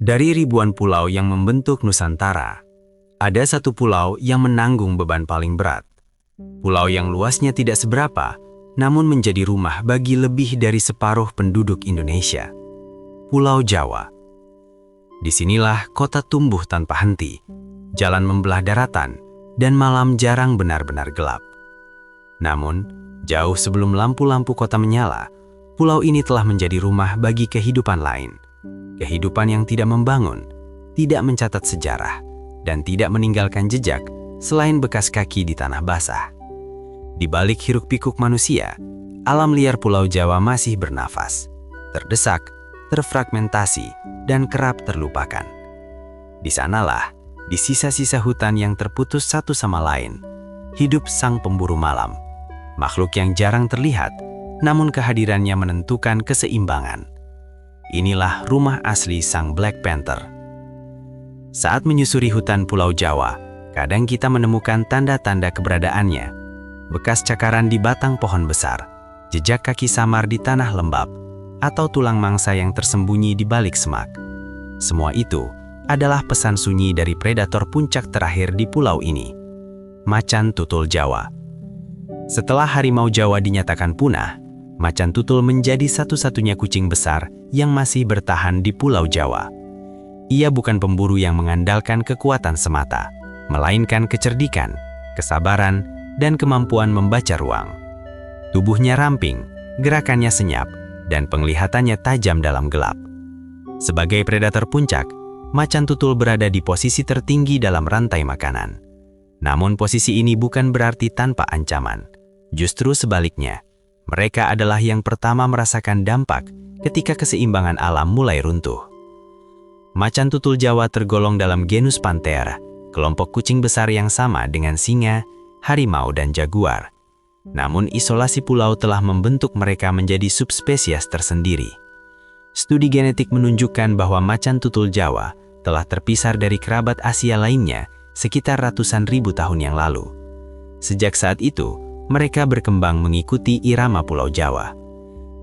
Dari ribuan pulau yang membentuk Nusantara, ada satu pulau yang menanggung beban paling berat. Pulau yang luasnya tidak seberapa, namun menjadi rumah bagi lebih dari separuh penduduk Indonesia. Pulau Jawa. Disinilah kota tumbuh tanpa henti, jalan membelah daratan, dan malam jarang benar-benar gelap. Namun, jauh sebelum lampu-lampu kota menyala, pulau ini telah menjadi rumah bagi kehidupan lain. Kehidupan yang tidak membangun, tidak mencatat sejarah, dan tidak meninggalkan jejak selain bekas kaki di tanah basah. Di balik hiruk-pikuk manusia, alam liar Pulau Jawa masih bernafas, terdesak, terfragmentasi, dan kerap terlupakan. Di sanalah, di sisa-sisa hutan yang terputus satu sama lain, hidup sang pemburu malam, makhluk yang jarang terlihat, namun kehadirannya menentukan keseimbangan. Inilah rumah asli sang Black Panther. Saat menyusuri hutan Pulau Jawa, kadang kita menemukan tanda-tanda keberadaannya. Bekas cakaran di batang pohon besar, jejak kaki samar di tanah lembab, atau tulang mangsa yang tersembunyi di balik semak. Semua itu adalah pesan sunyi dari predator puncak terakhir di pulau ini, macan tutul Jawa. Setelah harimau Jawa dinyatakan punah, macan tutul menjadi satu-satunya kucing besar yang masih bertahan di Pulau Jawa. Ia bukan pemburu yang mengandalkan kekuatan semata, melainkan kecerdikan, kesabaran, dan kemampuan membaca ruang. Tubuhnya ramping, gerakannya senyap, dan penglihatannya tajam dalam gelap. Sebagai predator puncak, macan tutul berada di posisi tertinggi dalam rantai makanan. Namun posisi ini bukan berarti tanpa ancaman. Justru sebaliknya, mereka adalah yang pertama merasakan dampak ketika keseimbangan alam mulai runtuh. Macan tutul Jawa tergolong dalam genus Panthera, kelompok kucing besar yang sama dengan singa, harimau, dan jaguar. Namun isolasi pulau telah membentuk mereka menjadi subspesies tersendiri. Studi genetik menunjukkan bahwa macan tutul Jawa telah terpisah dari kerabat Asia lainnya sekitar ratusan ribu tahun yang lalu. Sejak saat itu, mereka berkembang mengikuti irama Pulau Jawa.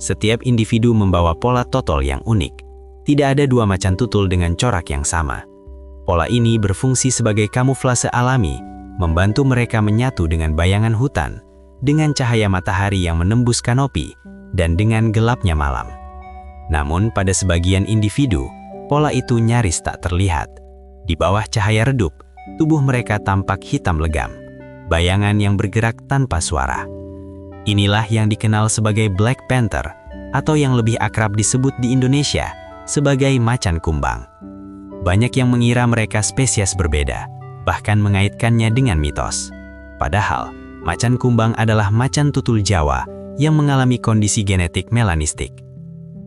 Setiap individu membawa pola totol yang unik. Tidak ada dua macan tutul dengan corak yang sama. Pola ini berfungsi sebagai kamuflase alami, membantu mereka menyatu dengan bayangan hutan, dengan cahaya matahari yang menembus kanopi, dan dengan gelapnya malam. Namun pada sebagian individu, pola itu nyaris tak terlihat. Di bawah cahaya redup, tubuh mereka tampak hitam legam, bayangan yang bergerak tanpa suara. Inilah yang dikenal sebagai Black Panther, atau yang lebih akrab disebut di Indonesia sebagai macan kumbang. Banyak yang mengira mereka spesies berbeda, bahkan mengaitkannya dengan mitos. Padahal, macan kumbang adalah macan tutul Jawa yang mengalami kondisi genetik melanistik.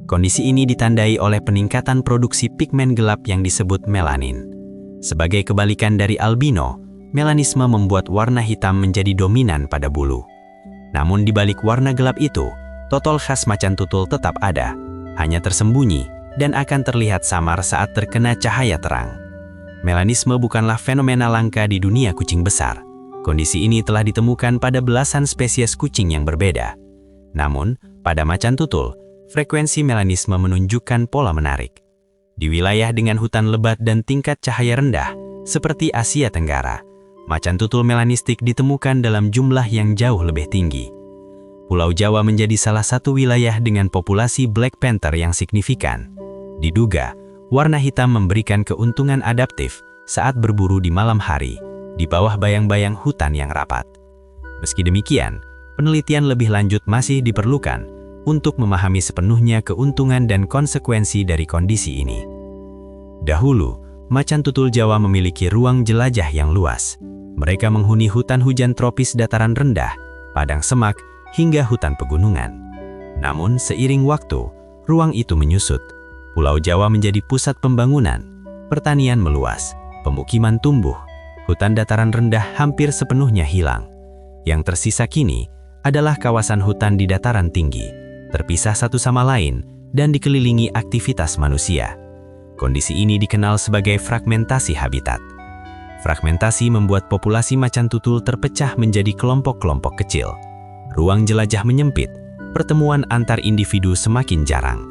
Kondisi ini ditandai oleh peningkatan produksi pigmen gelap yang disebut melanin. Sebagai kebalikan dari albino, melanisme membuat warna hitam menjadi dominan pada bulu. Namun di balik warna gelap itu, totol khas macan tutul tetap ada, hanya tersembunyi dan akan terlihat samar saat terkena cahaya terang. Melanisme bukanlah fenomena langka di dunia kucing besar. Kondisi ini telah ditemukan pada belasan spesies kucing yang berbeda. Namun, pada macan tutul, frekuensi melanisme menunjukkan pola menarik. Di wilayah dengan hutan lebat dan tingkat cahaya rendah, seperti Asia Tenggara, macan tutul melanistik ditemukan dalam jumlah yang jauh lebih tinggi. Pulau Jawa menjadi salah satu wilayah dengan populasi Black Panther yang signifikan. Diduga, warna hitam memberikan keuntungan adaptif saat berburu di malam hari, di bawah bayang-bayang hutan yang rapat. Meski demikian, penelitian lebih lanjut masih diperlukan untuk memahami sepenuhnya keuntungan dan konsekuensi dari kondisi ini. Dahulu, macan tutul Jawa memiliki ruang jelajah yang luas. Mereka menghuni hutan hujan tropis dataran rendah, padang semak, hingga hutan pegunungan. Namun seiring waktu, ruang itu menyusut. Pulau Jawa menjadi pusat pembangunan, pertanian meluas, pemukiman tumbuh, hutan dataran rendah hampir sepenuhnya hilang. Yang tersisa kini adalah kawasan hutan di dataran tinggi, terpisah satu sama lain dan dikelilingi aktivitas manusia. Kondisi ini dikenal sebagai fragmentasi habitat. Fragmentasi membuat populasi macan tutul terpecah menjadi kelompok-kelompok kecil. Ruang jelajah menyempit, pertemuan antar individu semakin jarang.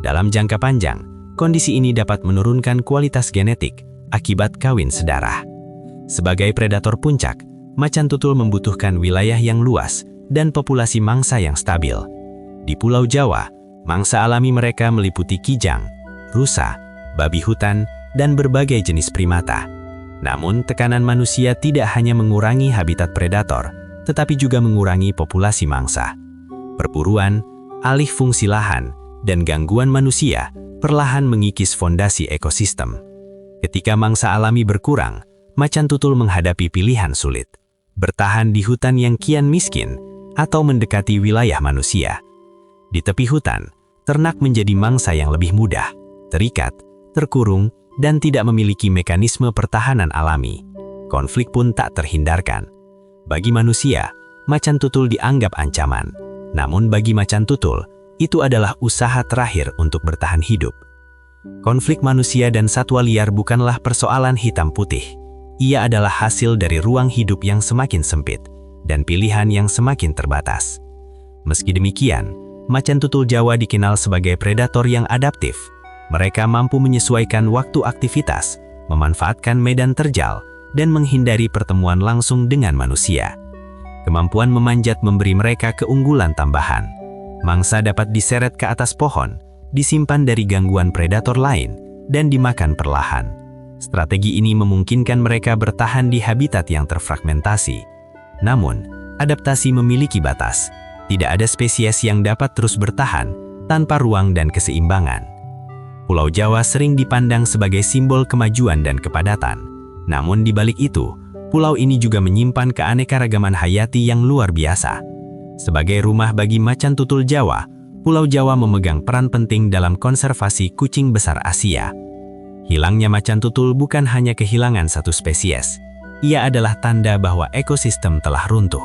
Dalam jangka panjang, kondisi ini dapat menurunkan kualitas genetik akibat kawin sedarah. Sebagai predator puncak, macan tutul membutuhkan wilayah yang luas dan populasi mangsa yang stabil. Di Pulau Jawa, mangsa alami mereka meliputi kijang, rusa, babi hutan, dan berbagai jenis primata. Namun, tekanan manusia tidak hanya mengurangi habitat predator, tetapi juga mengurangi populasi mangsa. Perburuan, alih fungsi lahan, dan gangguan manusia perlahan mengikis fondasi ekosistem. Ketika mangsa alami berkurang, macan tutul menghadapi pilihan sulit: bertahan di hutan yang kian miskin atau mendekati wilayah manusia. Di tepi hutan, ternak menjadi mangsa yang lebih mudah, terikat, terkurung, dan tidak memiliki mekanisme pertahanan alami. Konflik pun tak terhindarkan. Bagi manusia, macan tutul dianggap ancaman. Namun bagi macan tutul, itu adalah usaha terakhir untuk bertahan hidup. Konflik manusia dan satwa liar bukanlah persoalan hitam putih. Ia adalah hasil dari ruang hidup yang semakin sempit dan pilihan yang semakin terbatas. Meski demikian, macan tutul Jawa dikenal sebagai predator yang adaptif. Mereka mampu menyesuaikan waktu aktivitas, memanfaatkan medan terjal, dan menghindari pertemuan langsung dengan manusia. Kemampuan memanjat memberi mereka keunggulan tambahan. Mangsa dapat diseret ke atas pohon, disimpan dari gangguan predator lain, dan dimakan perlahan. Strategi ini memungkinkan mereka bertahan di habitat yang terfragmentasi. Namun, adaptasi memiliki batas. Tidak ada spesies yang dapat terus bertahan tanpa ruang dan keseimbangan. Pulau Jawa sering dipandang sebagai simbol kemajuan dan kepadatan. Namun di balik itu, pulau ini juga menyimpan keanekaragaman hayati yang luar biasa. Sebagai rumah bagi macan tutul Jawa, Pulau Jawa memegang peran penting dalam konservasi kucing besar Asia. Hilangnya macan tutul bukan hanya kehilangan satu spesies. Ia adalah tanda bahwa ekosistem telah runtuh.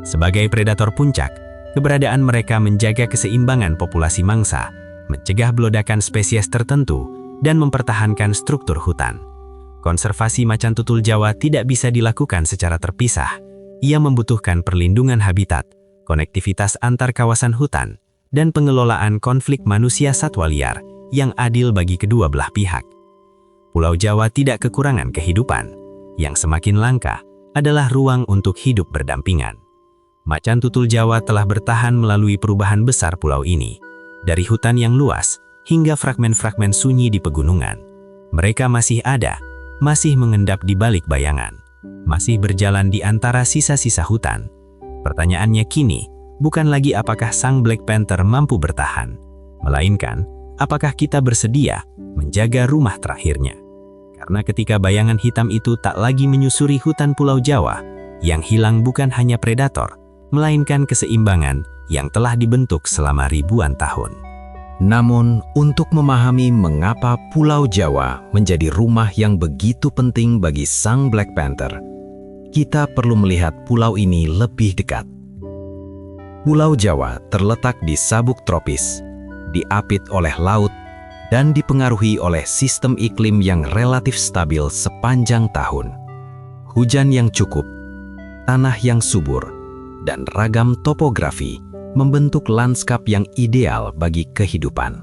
Sebagai predator puncak, keberadaan mereka menjaga keseimbangan populasi mangsa, mencegah blodakan spesies tertentu, dan mempertahankan struktur hutan. Konservasi macan tutul Jawa tidak bisa dilakukan secara terpisah. Ia membutuhkan perlindungan habitat, konektivitas antar kawasan hutan, dan pengelolaan konflik manusia satwa liar yang adil bagi kedua belah pihak. Pulau Jawa tidak kekurangan kehidupan. Yang semakin langka adalah ruang untuk hidup berdampingan. Macan tutul Jawa telah bertahan melalui perubahan besar pulau ini. Dari hutan yang luas hingga fragmen-fragmen sunyi di pegunungan. Mereka masih ada, masih mengendap di balik bayangan, masih berjalan di antara sisa-sisa hutan. Pertanyaannya kini, bukan lagi apakah sang Black Panther mampu bertahan, melainkan apakah kita bersedia menjaga rumah terakhirnya. Karena ketika bayangan hitam itu tak lagi menyusuri hutan Pulau Jawa, yang hilang bukan hanya predator, melainkan keseimbangan yang telah dibentuk selama ribuan tahun. Namun, untuk memahami mengapa Pulau Jawa menjadi rumah yang begitu penting bagi sang Black Panther, kita perlu melihat pulau ini lebih dekat. Pulau Jawa terletak di sabuk tropis, diapit oleh laut, dan dipengaruhi oleh sistem iklim yang relatif stabil sepanjang tahun. Hujan yang cukup, tanah yang subur, dan ragam topografi membentuk lanskap yang ideal bagi kehidupan.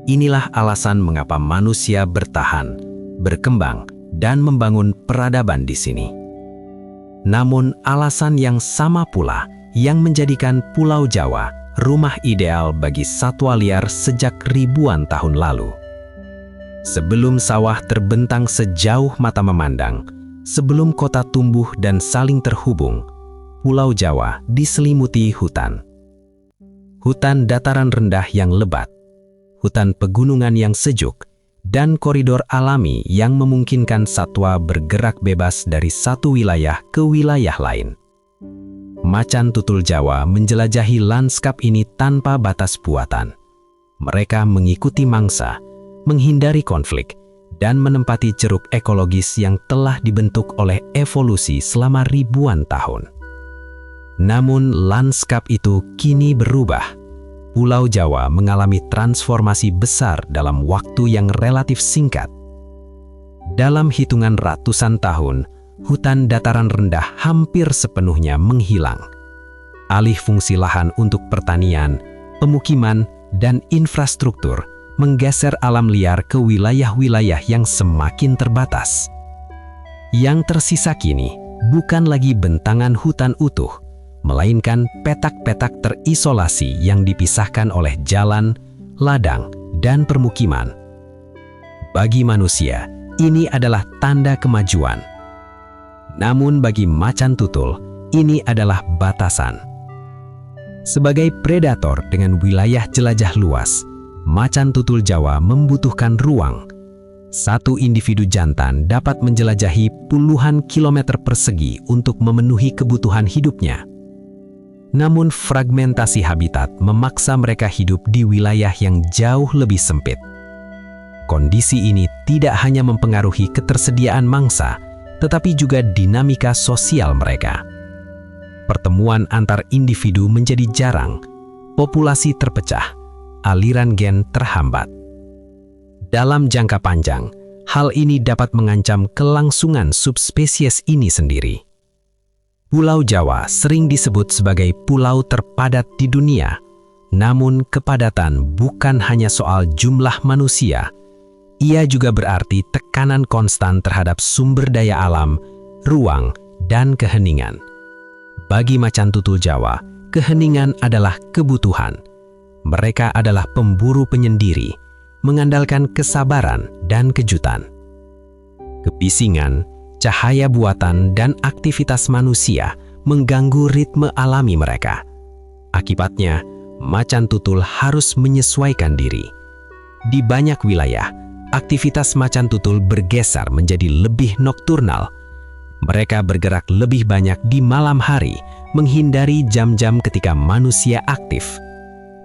Inilah alasan mengapa manusia bertahan, berkembang, dan membangun peradaban di sini. Namun alasan yang sama pula yang menjadikan Pulau Jawa rumah ideal bagi satwa liar sejak ribuan tahun lalu. Sebelum sawah terbentang sejauh mata memandang, sebelum kota tumbuh dan saling terhubung, Pulau Jawa diselimuti hutan. Hutan dataran rendah yang lebat, hutan pegunungan yang sejuk, dan koridor alami yang memungkinkan satwa bergerak bebas dari satu wilayah ke wilayah lain. Macan tutul Jawa menjelajahi lanskap ini tanpa batas buatan. Mereka mengikuti mangsa, menghindari konflik, dan menempati ceruk ekologis yang telah dibentuk oleh evolusi selama ribuan tahun. Namun lanskap itu kini berubah. Pulau Jawa mengalami transformasi besar dalam waktu yang relatif singkat. Dalam hitungan ratusan tahun, hutan dataran rendah hampir sepenuhnya menghilang. Alih fungsi lahan untuk pertanian, pemukiman, dan infrastruktur menggeser alam liar ke wilayah-wilayah yang semakin terbatas. Yang tersisa kini bukan lagi bentangan hutan utuh, melainkan petak-petak terisolasi yang dipisahkan oleh jalan, ladang, dan permukiman. Bagi manusia, ini adalah tanda kemajuan. Namun bagi macan tutul, ini adalah batasan. Sebagai predator dengan wilayah jelajah luas, macan tutul Jawa membutuhkan ruang. Satu individu jantan dapat menjelajahi puluhan kilometer persegi untuk memenuhi kebutuhan hidupnya. Namun fragmentasi habitat memaksa mereka hidup di wilayah yang jauh lebih sempit. Kondisi ini tidak hanya mempengaruhi ketersediaan mangsa, tetapi juga dinamika sosial mereka. Pertemuan antar individu menjadi jarang, populasi terpecah, aliran gen terhambat. Dalam jangka panjang, hal ini dapat mengancam kelangsungan subspesies ini sendiri. Pulau Jawa sering disebut sebagai pulau terpadat di dunia, namun kepadatan bukan hanya soal jumlah manusia, ia juga berarti tekanan konstan terhadap sumber daya alam, ruang, dan keheningan. Bagi macan tutul Jawa, keheningan adalah kebutuhan. Mereka adalah pemburu penyendiri, mengandalkan kesabaran dan kejutan. Kebisingan, cahaya buatan, dan aktivitas manusia mengganggu ritme alami mereka. Akibatnya, macan tutul harus menyesuaikan diri. Di banyak wilayah, aktivitas macan tutul bergeser menjadi lebih nokturnal. Mereka bergerak lebih banyak di malam hari, menghindari jam-jam ketika manusia aktif.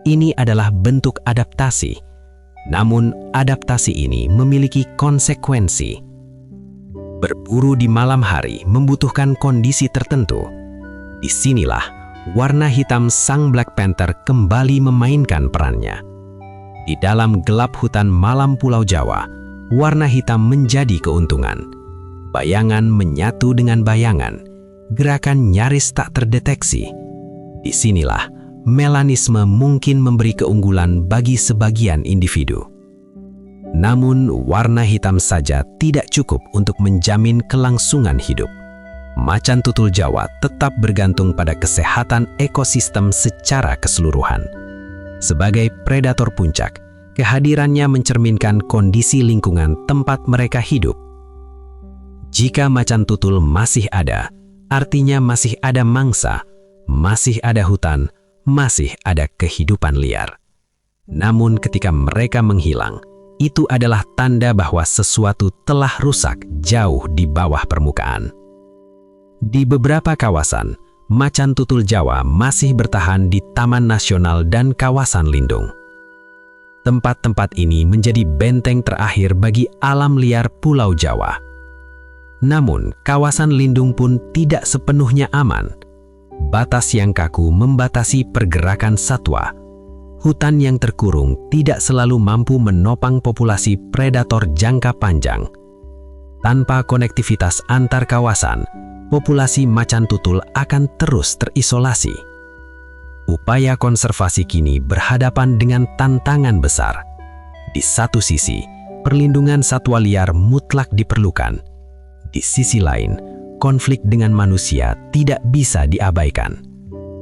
Ini adalah bentuk adaptasi. Namun, adaptasi ini memiliki konsekuensi. Berburu di malam hari membutuhkan kondisi tertentu. Disinilah warna hitam sang Black Panther kembali memainkan perannya. Di dalam gelap hutan malam Pulau Jawa, warna hitam menjadi keuntungan. Bayangan menyatu dengan bayangan, gerakan nyaris tak terdeteksi. Disinilah melanisme mungkin memberi keunggulan bagi sebagian individu. Namun, warna hitam saja tidak cukup untuk menjamin kelangsungan hidup. Macan tutul Jawa tetap bergantung pada kesehatan ekosistem secara keseluruhan. Sebagai predator puncak, kehadirannya mencerminkan kondisi lingkungan tempat mereka hidup. Jika macan tutul masih ada, artinya masih ada mangsa, masih ada hutan, masih ada kehidupan liar. Namun ketika mereka menghilang, itu adalah tanda bahwa sesuatu telah rusak jauh di bawah permukaan. Di beberapa kawasan, macan tutul Jawa masih bertahan di taman nasional dan kawasan lindung. Tempat-tempat ini menjadi benteng terakhir bagi alam liar Pulau Jawa. Namun, kawasan lindung pun tidak sepenuhnya aman. Batas yang kaku membatasi pergerakan satwa. Hutan yang terkurung tidak selalu mampu menopang populasi predator jangka panjang. Tanpa konektivitas antar kawasan, populasi macan tutul akan terus terisolasi. Upaya konservasi kini berhadapan dengan tantangan besar. Di satu sisi, perlindungan satwa liar mutlak diperlukan. Di sisi lain, konflik dengan manusia tidak bisa diabaikan.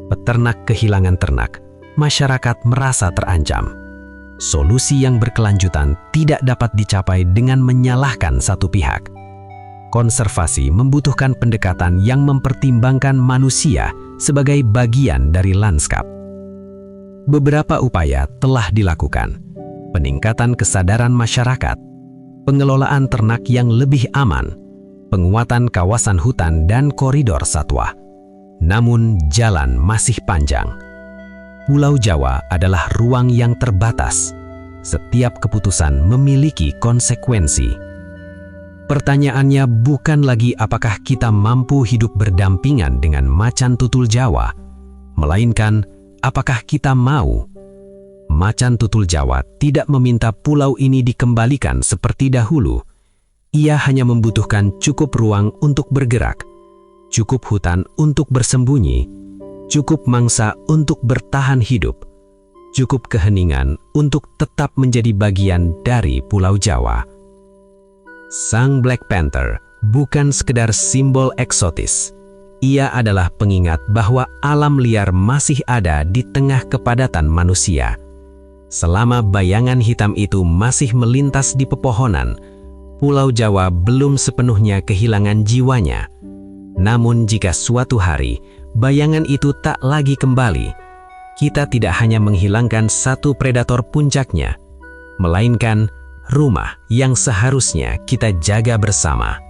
Peternak kehilangan ternak, masyarakat merasa terancam. Solusi yang berkelanjutan tidak dapat dicapai dengan menyalahkan satu pihak. Konservasi membutuhkan pendekatan yang mempertimbangkan manusia sebagai bagian dari lanskap. Beberapa upaya telah dilakukan. Peningkatan kesadaran masyarakat, pengelolaan ternak yang lebih aman, penguatan kawasan hutan dan koridor satwa. Namun jalan masih panjang. Pulau Jawa adalah ruang yang terbatas. Setiap keputusan memiliki konsekuensi. Pertanyaannya bukan lagi apakah kita mampu hidup berdampingan dengan macan tutul Jawa, melainkan apakah kita mau. Macan tutul Jawa tidak meminta pulau ini dikembalikan seperti dahulu. Ia hanya membutuhkan cukup ruang untuk bergerak, cukup hutan untuk bersembunyi, cukup mangsa untuk bertahan hidup. cukup keheningan untuk tetap menjadi bagian dari Pulau Jawa. Sang Black Panther bukan sekedar simbol eksotis. Ia adalah pengingat bahwa alam liar masih ada di tengah kepadatan manusia. Selama bayangan hitam itu masih melintas di pepohonan, Pulau Jawa belum sepenuhnya kehilangan jiwanya. Namun jika suatu hari bayangan itu tak lagi kembali, kita tidak hanya menghilangkan satu predator puncaknya, melainkan rumah yang seharusnya kita jaga bersama.